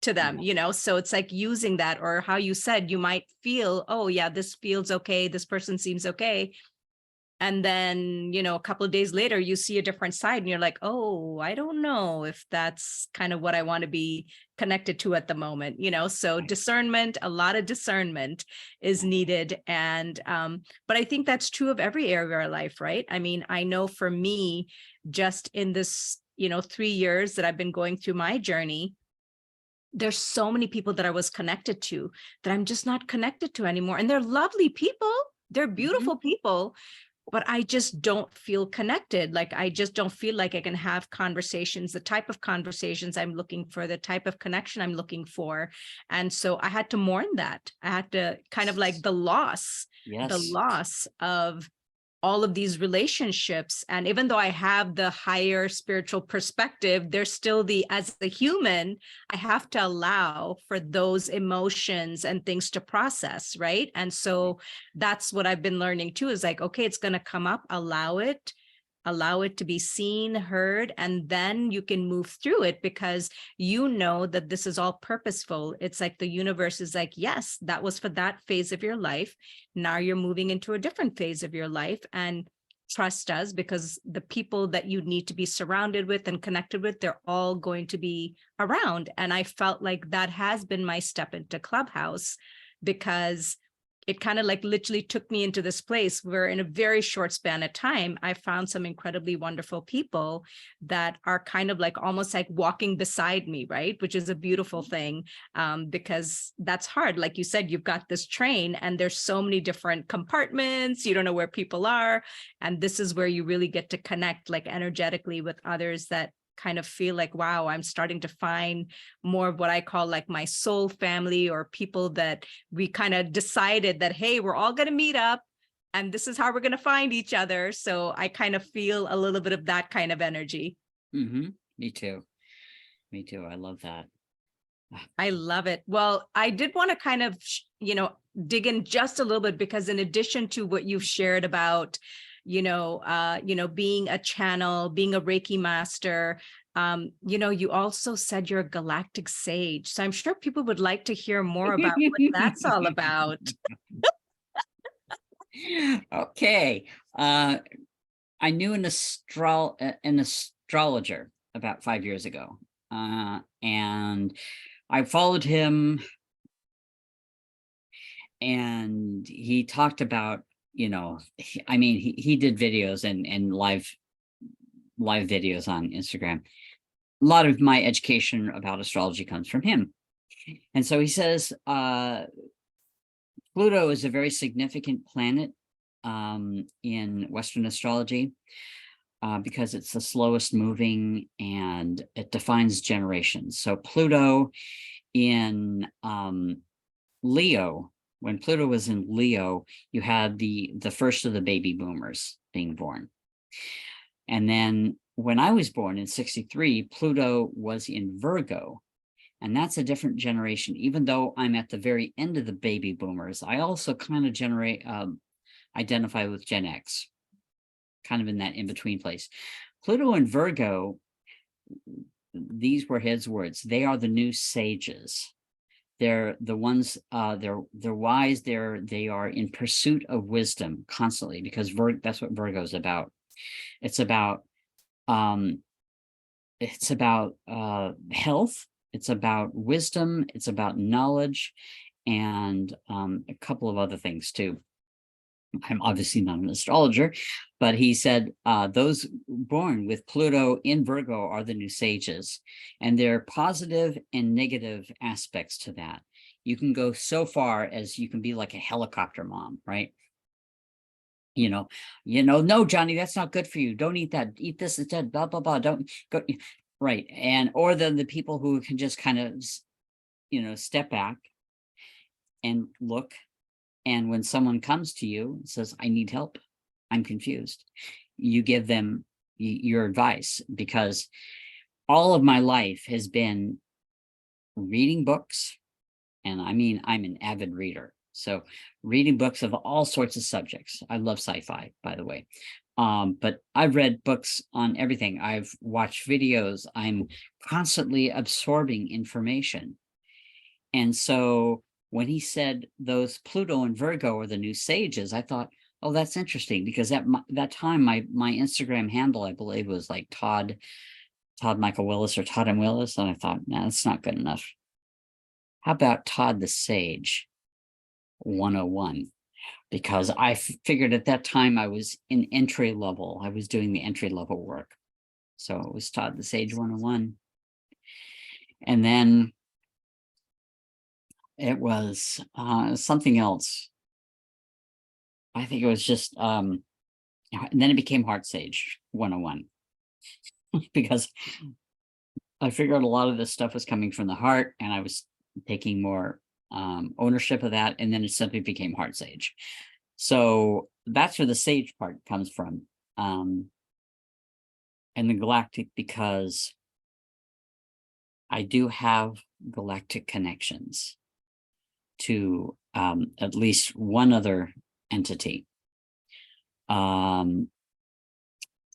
to them, you know? So it's like using that, or how you said, you might feel, oh yeah, this feels okay. This person seems okay. And then, you know, a couple of days later, you see a different side and you're like, oh, I don't know if that's kind of what I want to be connected to at the moment, you know? So discernment, a lot of discernment is needed. And, but I think that's true of every area of our life, right? I mean, I know for me, just in this, you know, 3 years that I've been going through my journey, there's so many people that I was connected to that I'm just not connected to anymore. And they're lovely people. They're beautiful people, but I just don't feel connected. Like, I just don't feel like I can have conversations, the type of conversations I'm looking for, the type of connection I'm looking for. And so I had to mourn that. I had to kind of like the loss of all of these relationships. And even though I have the higher spiritual perspective, there's still as a human, I have to allow for those emotions and things to process, right? And so that's what I've been learning too, is like, okay, it's going to come up, allow it to be seen, heard, and then you can move through it, because you know that this is all purposeful. It's like the universe is like, yes, that was for that phase of your life. Now you're moving into a different phase of your life, and trust us, because the people that you need to be surrounded with and connected with, they're all going to be around. And I felt like that has been my step into Clubhouse, because it kind of like literally took me into this place where in a very short span of time, I found some incredibly wonderful people that are kind of like almost like walking beside me, right? Which is a beautiful thing, because that's hard. Like you said, you've got this train and there's so many different compartments. You don't know where people are. And this is where you really get to connect like energetically with others that kind of feel like, wow, I'm starting to find more of what I call like my soul family, or people that we kind of decided that, hey, we're all going to meet up and this is how we're going to find each other. So I kind of feel a little bit of that kind of energy. Me too. I love that. I love it. Well, I did want to kind of, you know, dig in just a little bit, because in addition to what you've shared about, being a channel, being a Reiki master, you also said you're a Galactic Sage. So I'm sure people would like to hear more about what that's all about. Okay. I knew an astrologer about 5 years ago. And I followed him, and he talked about, he did videos and live videos on Instagram. A lot of my education about astrology comes from him. And so he says, Pluto is a very significant planet in Western astrology. because it's the slowest moving and it defines generations. So Pluto in Leo, when Pluto was in Leo, you had the first of the baby boomers being born. And then when I was born in 63, Pluto was in Virgo. And that's a different generation. Even though I'm at the very end of the baby boomers, I also kind of identify with Gen X, kind of in that in-between place. Pluto and Virgo, these were his words. They are the new sages. They're the ones, they're wise. They are in pursuit of wisdom constantly, because that's what Virgo is about. It's about health. It's about wisdom. It's about knowledge, and a couple of other things too. I'm obviously not an astrologer, but he said those born with Pluto in Virgo are the new sages, and there are positive and negative aspects to that. You can go so far as you can be like a helicopter mom, right? No, Johnny, that's not good for you. Don't eat that. Eat this instead. Blah blah blah. Don't go. Right, and or the people who can just kind of step back and look. And when someone comes to you and says, I need help, I'm confused, you give them your advice, because all of my life has been reading books. And I mean, I'm an avid reader. So reading books of all sorts of subjects. I love sci-fi, by the way. But I've read books on everything. I've watched videos. I'm constantly absorbing information. And so when he said those Pluto and Virgo are the new sages, I thought, oh, that's interesting, because at that time, my Instagram handle, I believe, was like Todd Michael Willis or Todd and Willis. And I thought, no, that's not good enough. How about Todd the Sage 101? Because I figured at that time I was in entry level. I was doing the entry level work. So it was Todd the Sage 101. And then it was something else. I think it was just, and then it became Heart Sage 101. Because I figured a lot of this stuff was coming from the heart, and I was taking more ownership of that, and then it simply became Heart Sage. So that's where the sage part comes from. And the galactic, because I do have galactic connections to at least one other entity who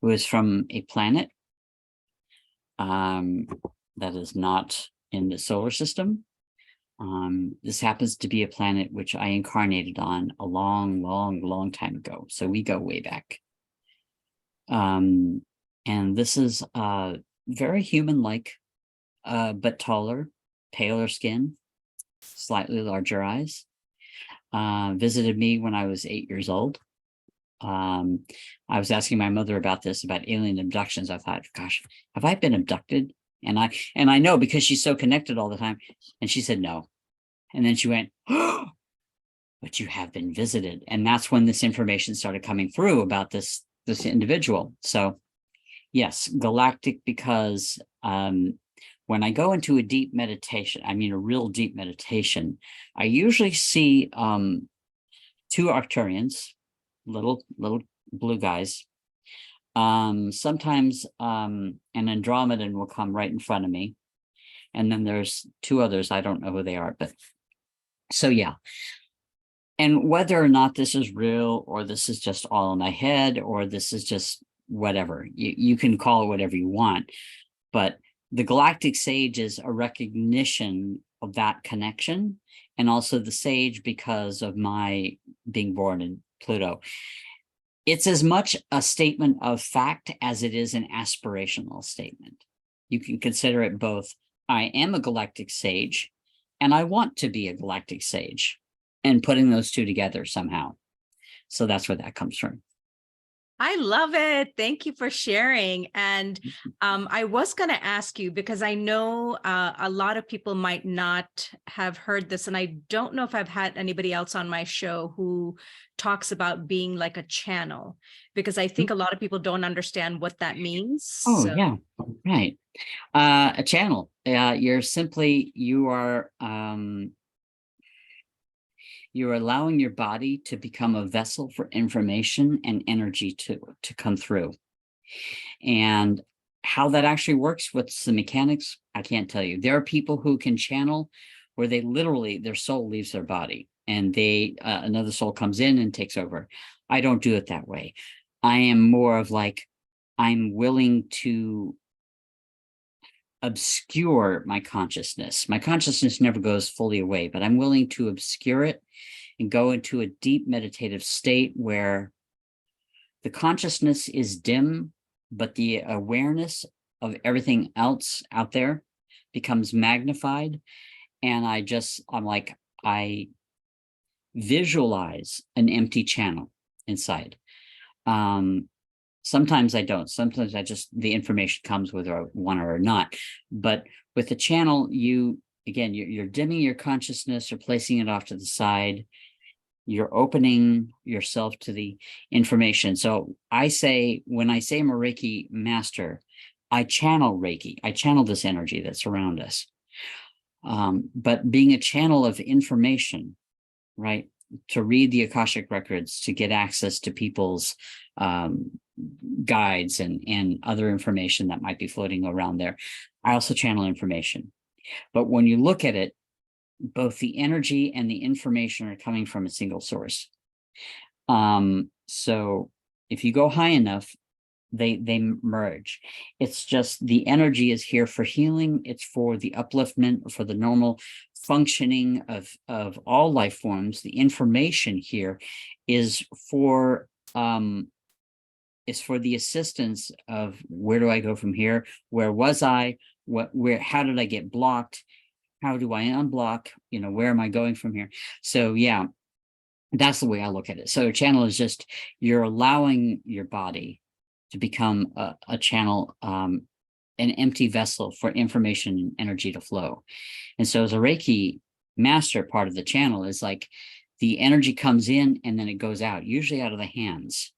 is from a planet that is not in the solar system. This happens to be a planet which I incarnated on a long time ago. So we go way back. And this is very human-like, but taller, paler skin, slightly larger eyes. Visited me when I was 8 years old. I was asking my mother about alien abductions. I thought, gosh, have I been abducted? And I know, because she's so connected all the time. And she said no. And then she went, oh, but you have been visited. And that's when this information started coming through about this individual. So yes, galactic, because when I go into a deep meditation, I mean a real deep meditation, I usually see two Arcturians, little blue guys. Sometimes an Andromedan will come right in front of me. And then there's two others. I don't know who they are, but so yeah. And whether or not this is real, or this is just all in my head, or this is just whatever, you can call it whatever you want. But the Galactic Sage is a recognition of that connection, and also the sage because of my being born in Pluto. It's as much a statement of fact as it is an aspirational statement. You can consider it both. I am a galactic sage, and I want to be a galactic sage, and putting those two together somehow. So that's where that comes from. I love it. Thank you for sharing. And I was going to ask you because I know a lot of people might not have heard this, and I don't know if I've had anybody else on my show who talks about being like a channel, because I think a lot of people don't understand what that means. Oh, So, yeah, right. A channel. You're allowing your body to become a vessel for information and energy to come through. And how that actually works, what's the mechanics, I can't tell you. There are people who can channel where they literally, their soul leaves their body and another soul comes in and takes over. I don't do it that way. I am more of like, I'm willing to obscure my consciousness. My consciousness never goes fully away, but I'm willing to obscure it and go into a deep meditative state where the consciousness is dim, but the awareness of everything else out there becomes magnified. And I visualize an empty channel inside. Sometimes I don't. Sometimes the information comes whether I want it or not. But with the channel, you're dimming your consciousness or placing it off to the side. You're opening yourself to the information. So when I say I'm a Reiki master, I channel Reiki. I channel this energy that's around us. But being a channel of information, right? To read the Akashic records, to get access to people's guides and other information that might be floating around there. I also channel information. But when you look at it, both the energy and the information are coming from a single source. So if you go high enough, they merge. It's just the energy is here for healing. It's for the upliftment, for the normal functioning of all life forms. The information here is for the assistance of where do I go from here? Where was I? How did I get blocked? How do I unblock? Where am I going from here? So yeah, that's the way I look at it. So a channel is just, you're allowing your body to become a channel, an empty vessel for information and energy to flow. And so as a Reiki master, part of the channel is like the energy comes in and then it goes out, usually out of the hands.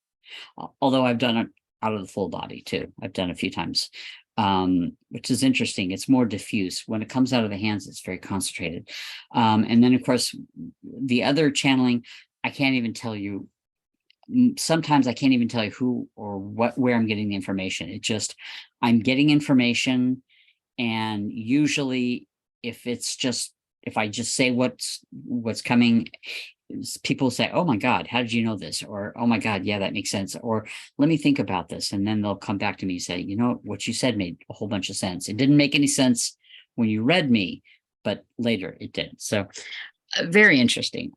Although I've done it out of the full body too. I've done it a few times, which is interesting. It's more diffuse. When it comes out of the hands, it's very concentrated. And then, of course, the other channeling, I can't even tell you. Sometimes I can't even tell you who or where I'm getting the information. I'm getting information, and usually if I just say what's coming, people say, oh my God, how did you know this? Or, oh my God, yeah, that makes sense. Or let me think about this. And then they'll come back to me and say, what you said made a whole bunch of sense. It didn't make any sense when you read me, but later it did. So very interesting.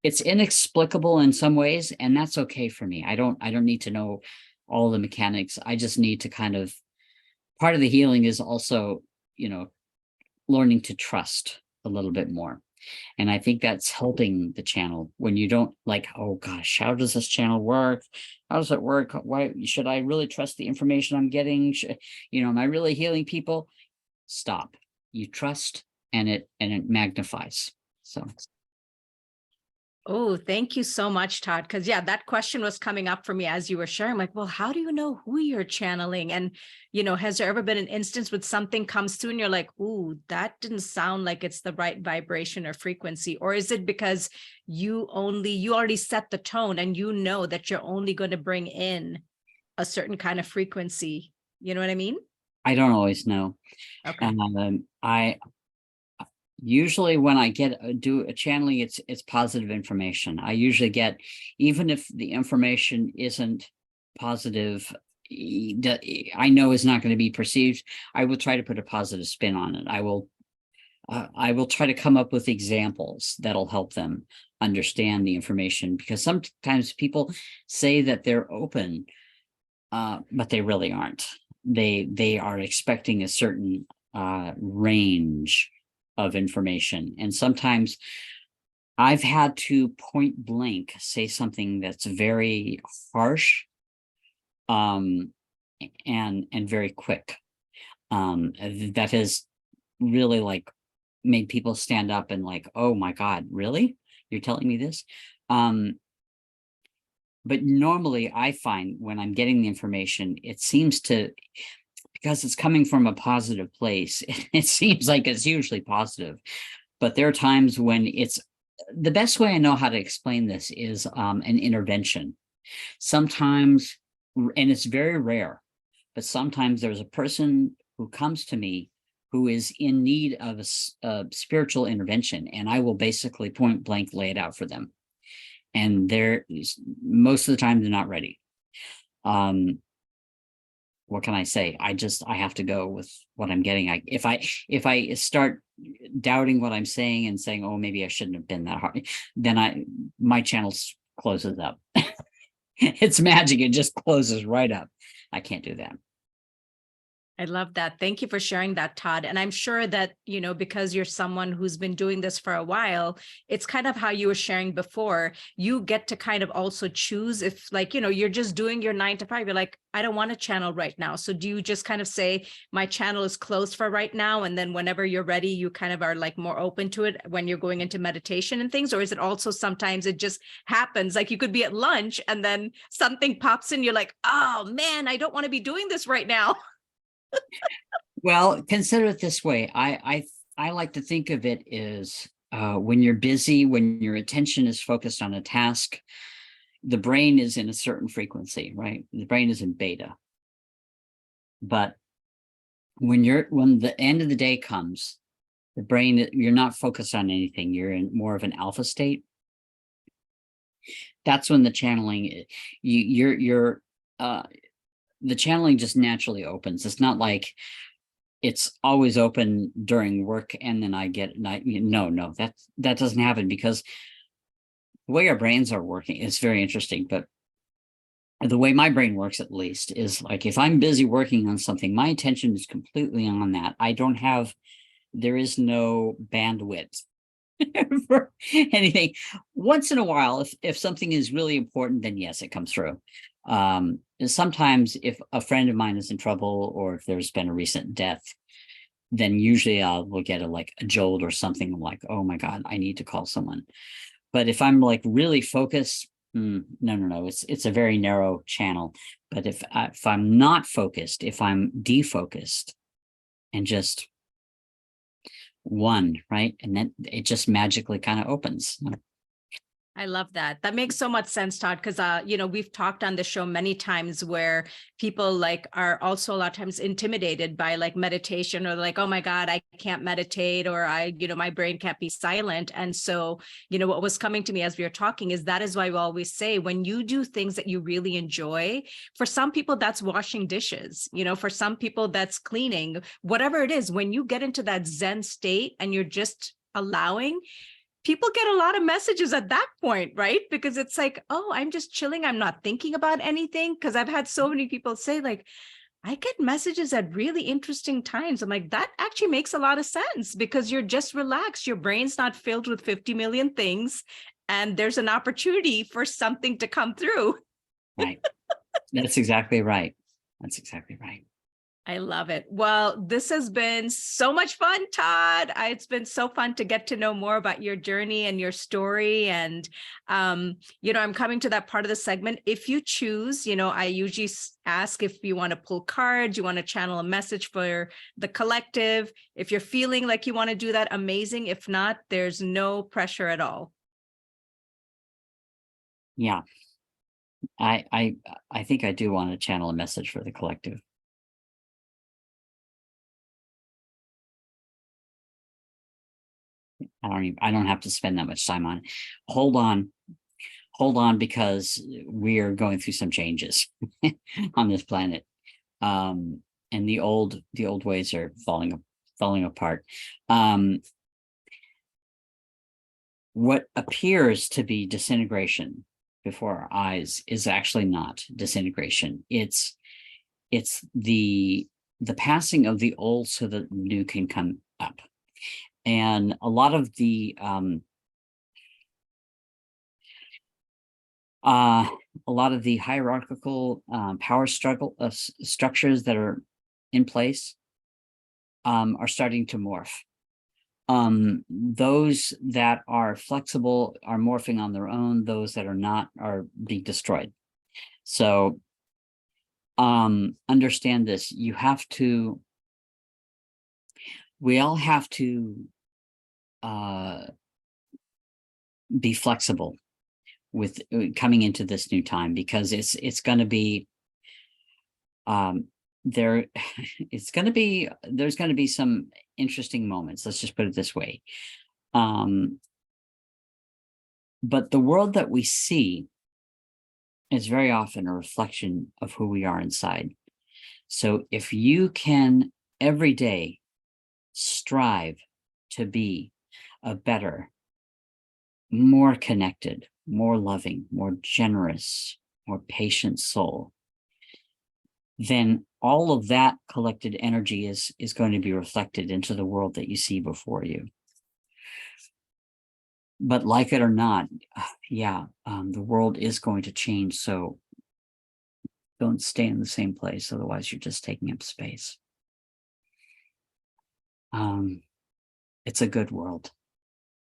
It's inexplicable in some ways, and that's okay for me. I don't need to know all the mechanics. I just need to part of the healing is also, learning to trust a little bit more. And I think that's helping the channel when you don't oh gosh, how does this channel work? How does it work? Why should I really trust the information I'm getting? Am I really healing people? Stop. You trust and it magnifies. So. oh, thank you so much, Todd. Because yeah, that question was coming up for me as you were sharing. Like, well, how do you know who you're channeling? And, has there ever been an instance when something comes through and you're like, ooh, that didn't sound like it's the right vibration or frequency? Or is it because you already set the tone and you know that you're only going to bring in a certain kind of frequency? You know what I mean? I don't always know. Okay. I usually when I do a channeling, it's positive information. I usually get, even if the information isn't positive, I know is not going to be perceived, I will try to put a positive spin on it. I will try to come up with examples that'll help them understand the information, because sometimes people say that they're open, but they really aren't. They are expecting a certain range of information, and sometimes I've had to point blank say something that's very harsh, and very quick. That has really like made people stand up and like, oh my God, really? You're telling me this? But normally I find when I'm getting the information, it seems to, because it's coming from a positive place, it seems like it's hugely positive. But there are times when it's, the best way I know how to explain this is an intervention. Sometimes, and it's very rare, but sometimes there's a person who comes to me who is in need of a spiritual intervention, and I will basically point blank lay it out for them. And they're, most of the time they're not ready. What can I say? I have to go with what I'm getting. If I start doubting what I'm saying and saying, oh, maybe I shouldn't have been that hard, then my channel closes up. It's magic. It just closes right up. I can't do that. I love that. Thank you for sharing that, Todd. And I'm sure that, because you're someone who's been doing this for a while, it's kind of how you were sharing before. You get to kind of also choose if, like, you're just doing your 9 to 5. You're like, I don't want a channel right now. So do you just kind of say, my channel is closed for right now, and then whenever you're ready, you kind of are like more open to it when you're going into meditation and things? Or is it also sometimes it just happens, like you could be at lunch and then something pops in, you're like, oh man, I don't want to be doing this right now. Well, consider it this way. I like to think of it as when you're busy, when your attention is focused on a task, the brain is in a certain frequency, right? The brain is in beta. But when the end of the day comes, the brain, you're not focused on anything. You're in more of an alpha state. That's when the channeling, the channeling just naturally opens. It's not like it's always open during work and then no, that doesn't happen, because the way our brains are working is very interesting. But the way my brain works, at least, is like, if I'm busy working on something, my attention is completely on that. There is no bandwidth for anything. Once in a while, if something is really important, then yes, it comes through. Sometimes if a friend of mine is in trouble, or if there's been a recent death, then usually we'll get a jolt or something. I'm like, oh my God, I need to call someone. But if I'm like really focused, no, it's a very narrow channel. But if I'm not focused, if I'm defocused and just one, right, and then it just magically kind of opens. I love that. That makes so much sense, Todd, because we've talked on the show many times where people are also a lot of times intimidated by meditation, or like, oh my God, I can't meditate, or my brain can't be silent. And so, what was coming to me as we were talking is that is why we always say, when you do things that you really enjoy, for some people that's washing dishes, for some people that's cleaning, whatever it is, when you get into that Zen state and you're just allowing, people get a lot of messages at that point, right? Because it's like, oh, I'm just chilling. I'm not thinking about anything. Because I've had so many people say, like, I get messages at really interesting times. I'm like, that actually makes a lot of sense, because you're just relaxed. Your brain's not filled with 50 million things. And there's an opportunity for something to come through. Right. That's exactly right. That's exactly right. I love it. Well, this has been so much fun, Todd. It's been so fun to get to know more about your journey and your story. And, I'm coming to that part of the segment. If you choose, I usually ask if you want to pull cards, you want to channel a message for the collective. If you're feeling like you want to do that, amazing. If not, there's no pressure at all. Yeah. I think I do want to channel a message for the collective. I don't have to spend that much time on it. Hold on, because we are going through some changes on this planet. And the old ways are falling apart. What appears to be disintegration before our eyes is actually not disintegration. It's the passing of the old so that new can come up. And a lot of the A lot of the hierarchical power structures that are in place are starting to morph. Those that are flexible are morphing on their own. Those that are not are being destroyed. So understand this. We all have to be flexible with coming into this new time, because it's going to be there's going to be some interesting moments. Let's just put it this way. But the world that we see is very often a reflection of who we are inside. So if you can every day strive to be a better, more connected, more loving, more generous, more patient soul, then all of that collected energy is going to be reflected into the world that you see before you. But like it or not, the world is going to change. So don't stay in the same place. Otherwise, you're just taking up space. It's a good world.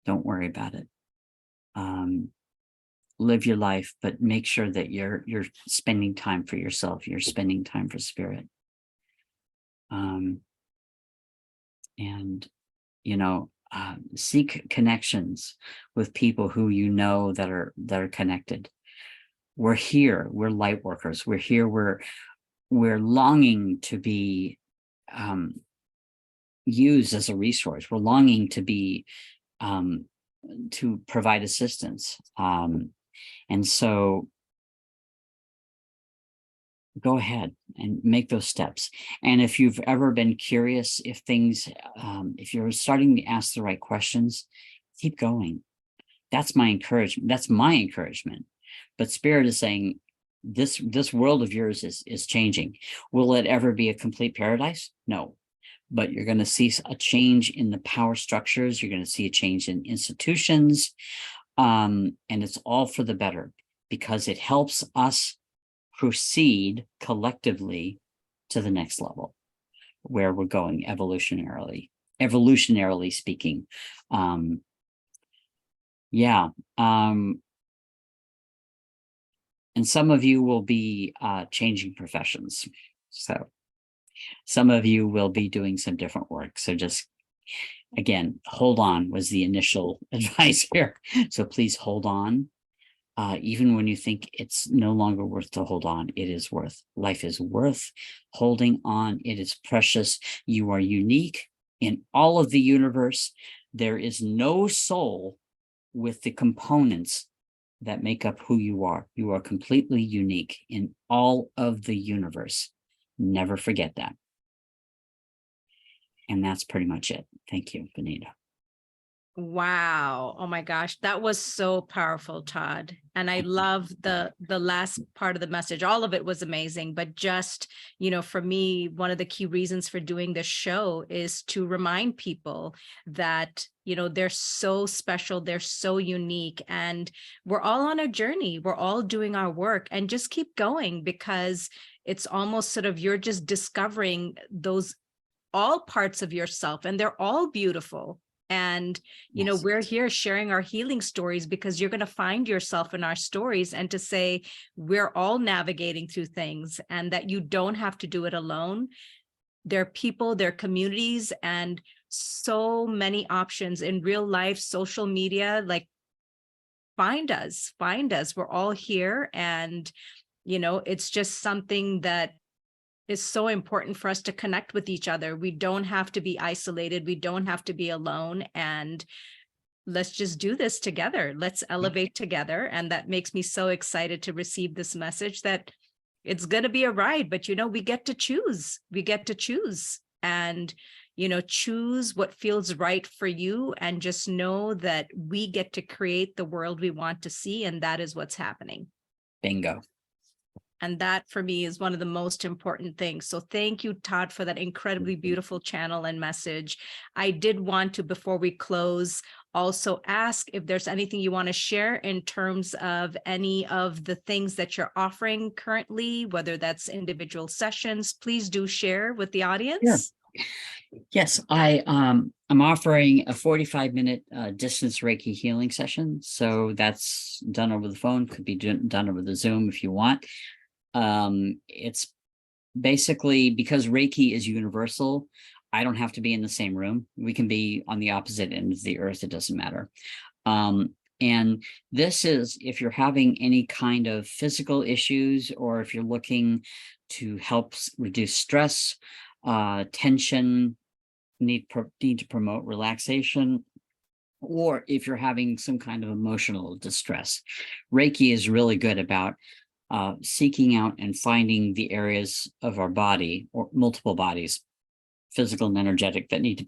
Don't worry about it. Live your life, but make sure that you're spending time for yourself. You're spending time for spirit. And seek connections with people who you know that are connected. We're here. We're light workers. We're here. We're longing to be used as a resource. We're longing to be to provide assistance. And so go ahead and make those steps. And if you've ever been curious, if you're starting to ask the right questions, keep going. That's my encouragement. But Spirit is saying, this world of yours is changing. Will it ever be a complete paradise? No. But you're going to see a change in the power structures. You're going to see a change in institutions. And it's all for the better, because it helps us proceed collectively to the next level where we're going evolutionarily speaking. And some of you will be changing professions. So some of you will be doing some different work. So just, again, hold on was the initial advice here. So please hold on. Even when you think it's no longer worth to hold on, it is worth. Life is worth holding on. It is precious. You are unique in all of the universe. There is no soul with the components that make up who you are. You are completely unique in all of the universe. Never forget that. And that's pretty much it. Thank you, Benita. Wow. Oh my gosh. That was so powerful, Todd. And I love the last part of the message. All of it was amazing. But just, for me, one of the key reasons for doing this show is to remind people that, they're so special. They're so unique. And we're all on a journey. We're all doing our work, and just keep going, because it's almost sort of, you're just discovering those all parts of yourself, and they're all beautiful. And, Yes. we're here sharing our healing stories because you're going to find yourself in our stories, and to say we're all navigating through things, and that you don't have to do it alone. There are people, there are communities, and so many options in real life, social media. Like, find us. We're all here. And, it's just something that is so important for us to connect with each other. We don't have to be isolated. We don't have to be alone. And let's just do this together. Let's elevate together. And that makes me so excited to receive this message that it's going to be a ride, but we get to choose. And, choose what feels right for you, and just know that we get to create the world we want to see. And that is what's happening. Bingo. And that for me is one of the most important things. So thank you, Todd, for that incredibly beautiful channel and message. I did want to, before we close, also ask if there's anything you want to share in terms of any of the things that you're offering currently, whether that's individual sessions. Please do share with the audience. Yes, I'm offering a 45-minute distance Reiki healing session. So that's done over the phone, could be done over the Zoom if you want. It's basically, because Reiki is universal, I don't have to be in the same room. We can be on the opposite end of the earth. It doesn't matter. And this is if you're having any kind of physical issues, or if you're looking to help reduce stress, tension, need to promote relaxation, or if you're having some kind of emotional distress. Reiki is really good about seeking out and finding the areas of our body, or multiple bodies, physical and energetic, that need to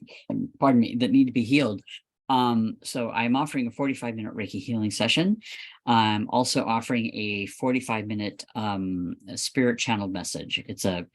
be healed. So I'm offering a 45-minute Reiki healing session. I'm also offering a 45-minute spirit channel message. It's a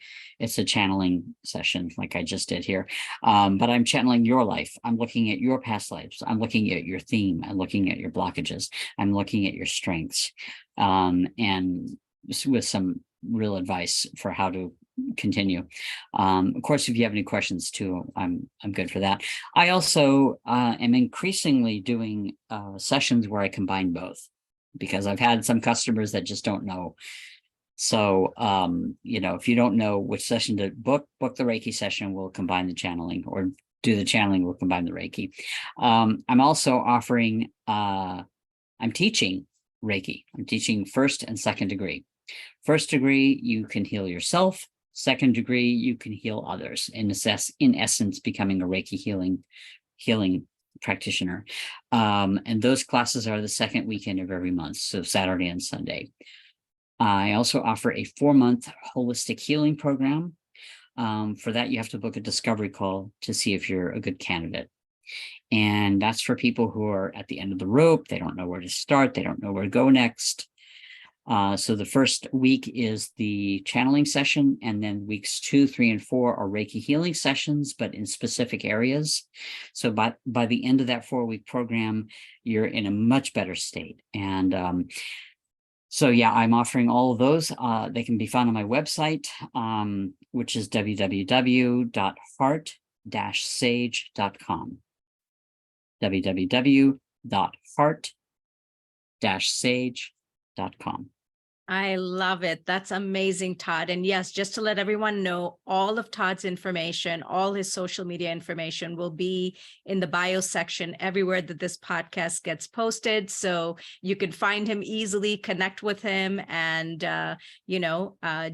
channeling session like I just did here. But I'm channeling your life. I'm looking at your past lives. I'm looking at your theme. I'm looking at your blockages. I'm looking at your strengths. And with some real advice for how to continue. Of course, if you have any questions too, I'm good for that. I also am increasingly doing sessions where I combine both, because I've had some customers that just don't know. So, if you don't know which session to book the Reiki session, we'll combine the channeling, or do the channeling, we'll combine the Reiki. I'm also offering, I'm teaching Reiki. I'm teaching first and second degree. First degree, you can heal yourself. Second degree, you can heal others. In essence, becoming a Reiki healing practitioner. And those classes are the second weekend of every month, so Saturday and Sunday. I also offer a 4-month holistic healing program. For that, you have to book a discovery call to see if you're a good candidate. And that's for people who are at the end of the rope. They don't know where to start. They don't know where to go next. So the first week is the channeling session, and then weeks 2, 3, and 4 are Reiki healing sessions, but in specific areas. So by the end of that 4-week program, you're in a much better state. And so yeah, I'm offering all of those. They can be found on my website, which is www.heart-sage.com. www.heart-sage.com. I love it. That's amazing, Todd. And yes, just to let everyone know, all of Todd's information, all his social media information will be in the bio section everywhere that this podcast gets posted. So you can find him easily, connect with him, and,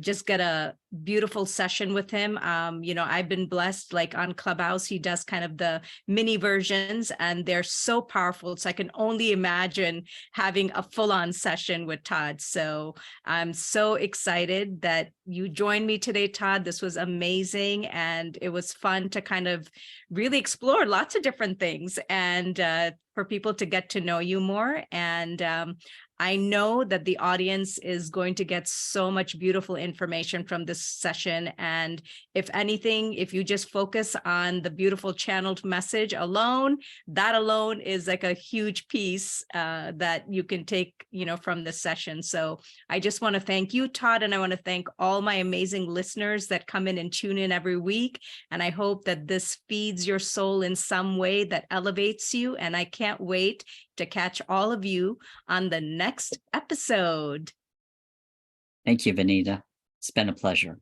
just get a beautiful session with him. I've been blessed, like on Clubhouse, he does kind of the mini versions, and they're so powerful. So I can only imagine having a full-on session with Todd. So I'm so excited that you joined me today, Todd. This was amazing. And it was fun to kind of really explore lots of different things, and for people to get to know you more. And I know that the audience is going to get so much beautiful information from this session. And if anything, if you just focus on the beautiful channeled message alone, that alone is like a huge piece that you can take, from this session. So I just want to thank you, Todd, and I want to thank all my amazing listeners that come in and tune in every week. And I hope that this feeds your soul in some way that elevates you. And I can't wait to catch all of you on the next episode. Thank you, Vanita. It's been a pleasure.